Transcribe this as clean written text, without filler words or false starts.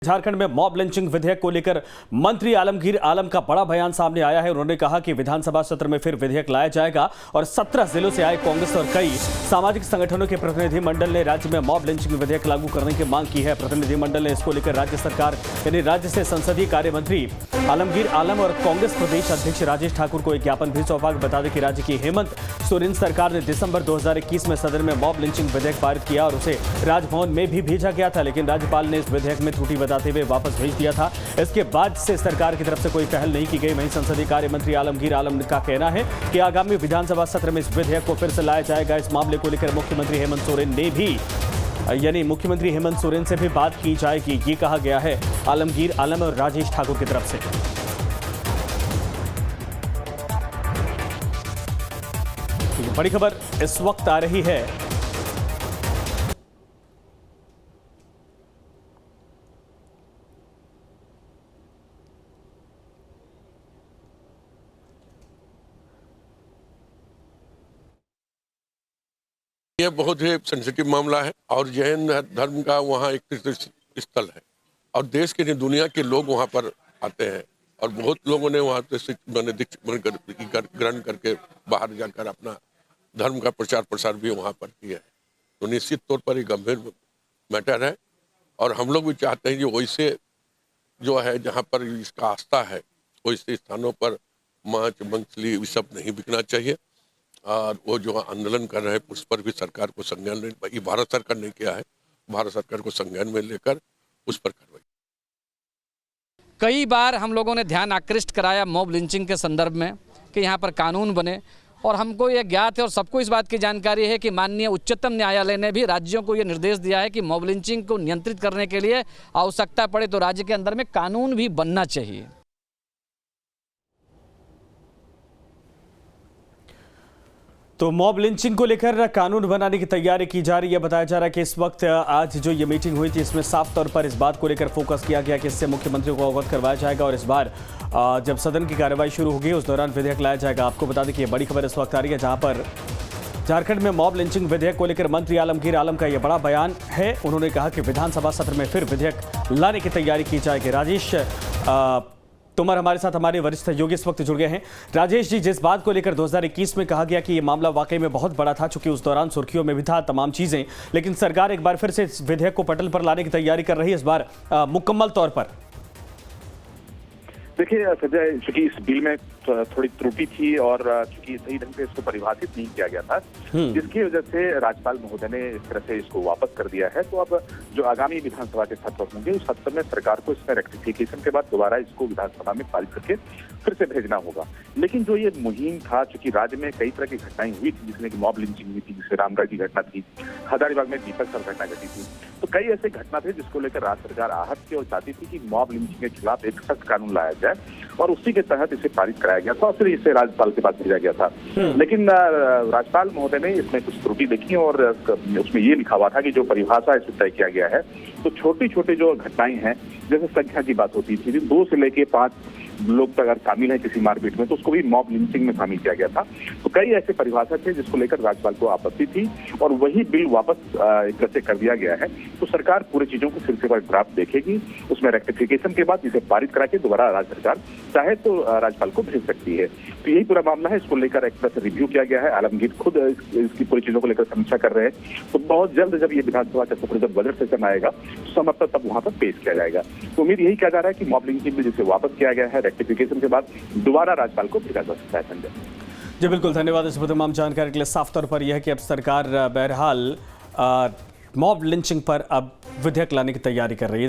झारखंड में mob lynching विधेयक को लेकर मंत्री आलमगीर आलम का बड़ा बयान सामने आया है। उन्होंने कहा कि विधानसभा सत्र में फिर विधेयक लाया जाएगा और 17 जिलों से आए कांग्रेस और कई सामाजिक संगठनों के प्रतिनिधिमंडल ने राज्य में मॉब लिंचिंग विधेयक लागू करने की मांग की है। प्रतिनिधिमंडल ने इसको लेकर राज्य सरकार यानी राज्य से संसदीय कार्य मंत्री आलमगीर आलम और कांग्रेस प्रदेश अध्यक्ष राजेश ठाकुर को एक ज्ञापन भी सौंपा। बता दें कि राज्य की हेमंत सोरेन सरकार ने दिसंबर 2021 में सदन में मॉब लिंचिंग विधेयक पारित किया और उसे राजभवन में भी भेजा गया था, लेकिन राज्यपाल ने इस विधेयक में त्रुटि बताते हुए वापस भेज दिया था। इसके बाद से सरकार की तरफ से कोई पहल नहीं की गई। वहीं संसदीय कार्य मंत्री आलमगीर आलम का कहना है कि आगामी विधानसभा सत्र में इस विधेयक को फिर से लाया जाएगा। इस मामले को लेकर मुख्यमंत्री हेमंत सोरेन ने भी मुख्यमंत्री हेमंत सोरेन से भी बात की जाएगी, ये कहा गया है आलमगीर आलम और राजेश ठाकुर की तरफ से। बड़ी खबर इस वक्त आ रही है ये बहुत ही सेंसिटिव मामला है और जैन धर्म का वहाँ एक तीर्थ स्थल है और देश के दुनिया के लोग वहाँ पर आते हैं और बहुत लोगों ने वहाँ से ग्रहण करके बाहर जाकर अपना धर्म का प्रचार प्रसार भी वहाँ पर किया है। तो निश्चित तौर पर ये गंभीर मैटर है और हम लोग भी चाहते हैं कि वैसे जो है जहाँ पर इसका आस्था है वैसे स्थानों पर मांस मछली ये सब नहीं बिकना चाहिए और वो जो आंदोलन कर रहे हैं उस पर भी सरकार को संज्ञान ये भारत सरकार ने किया है, भारत सरकार को संज्ञान में लेकर उस पर कार्रवाई। कई बार हम लोगों ने ध्यान आकृष्ट कराया मॉब लिंचिंग के संदर्भ में कि यहाँ पर कानून बने और हमको ये ज्ञात है और सबको इस बात की जानकारी है कि माननीय उच्चतम न्यायालय ने भी राज्यों को ये निर्देश दिया है कि मॉब लिंचिंग को नियंत्रित करने के लिए आवश्यकता पड़े तो राज्य के अंदर में कानून भी बनना चाहिए। तो मॉब लिंचिंग को लेकर कानून बनाने की तैयारी की जा रही है। बताया जा रहा है कि इस वक्त आज जो ये मीटिंग हुई थी इसमें साफ तौर पर इस बात को लेकर फोकस किया गया कि इससे मुख्यमंत्री को अवगत करवाया जाएगा और इस बार जब सदन की कार्रवाई शुरू होगी उस दौरान विधेयक लाया जाएगा। आपको बता दें कि ये बड़ी खबर इस वक्त आ रही है जहां पर झारखंड में मॉब लिंचिंग विधेयक को लेकर मंत्री आलमगीर आलम का यह बड़ा बयान है। उन्होंने कहा कि विधानसभा सत्र में फिर विधेयक लाने की तैयारी की जाएगी। राजेश तोमर हमारे साथ हमारे वरिष्ठ सहयोगी इस वक्त जुड़ गए हैं। राजेश जी, जिस बात को लेकर 2021 में कहा गया कि ये मामला वाकई में बहुत बड़ा था, चूंकि उस दौरान सुर्खियों में भी था तमाम चीजें, लेकिन सरकार एक बार फिर से इस विधेयक को पटल पर लाने की तैयारी कर रही है, इस बार मुकम्मल तौर पर। देखिए संजय, चूंकि इस बिल में थोड़ी त्रुटि थी और चूंकि सही ढंग से इसको परिभाषित नहीं किया गया था, जिसकी वजह से राज्यपाल महोदय ने इस तरह से इसको वापस कर दिया है। तो अब जो आगामी विधानसभा के सत्र होंगे उस सत्र में सरकार को इसमें रेक्टिफिकेशन के बाद दोबारा इसको विधानसभा में पारित करके फिर से भेजना होगा। लेकिन जो ये मुहिम था, चूंकि राज्य में कई तरह की घटनाएं हुई थी जिसमें कि मॉब लिंचिंग हुई थी, जिससे रामगढ़ की घटना थी, हजारीबाग में दीपक सर घटना घटी थी, तो कई ऐसे घटना थे जिसको लेकर राज्य सरकार आहत थी और चाहती थी कि मॉब लिंचिंग के खिलाफ एक सख्त कानून लाया जाए और उसी के तहत इसे पारित कराया गया था और फिर इसे राज्यपाल के पास भेजा गया था। लेकिन राज्यपाल महोदय ने इसमें कुछ त्रुटि देखी और उसमें ये लिखा हुआ था कि जो परिभाषा इसमें तय किया गया है तो छोटी छोटी जो घटनाएं हैं, जैसे संख्या की बात होती थी 2 से लेके 5 लोग अगर शामिल है किसी मारपीट में तो उसको भी मॉब लिंचिंग में शामिल किया गया था। तो कई ऐसे परिभाषा थे जिसको लेकर राज्यपाल को आपत्ति थी और वही बिल वापस एक तरह से कर दिया गया है। तो सरकार पूरी चीजों को फिर से ड्राफ्ट देखेगी, उसमें रेक्टिफिकेशन के बाद इसे पारित करा के दोबारा राज्य सरकार चाहे तो राज्यपाल को भेज सकती है। तो यही पूरा मामला है, इसको लेकर एक तरह से रिव्यू किया गया है। आलमगीर खुद इसकी पूरी चीजों को लेकर समीक्षा कर रहे हैं। तो बहुत जल्द जब ये विधानसभा का सत्र जब बजट सेशन आएगा तो समाप्त तब वहां पर पेश किया जाएगा। तो उम्मीद यही किया जा रहा है कि मॉब लिंचिंग बिल जिसे वापस किया गया है रेक्टिफिकेशन के बाद दोबारा राज्यपाल को भेजा जा सकता है। संजय जी बिल्कुल, धन्यवाद इस तमाम जानकारी के लिए। साफ तौर पर यह है कि अब सरकार बहरहाल मॉब लिंचिंग पर अब विधेयक लाने की तैयारी कर रही है।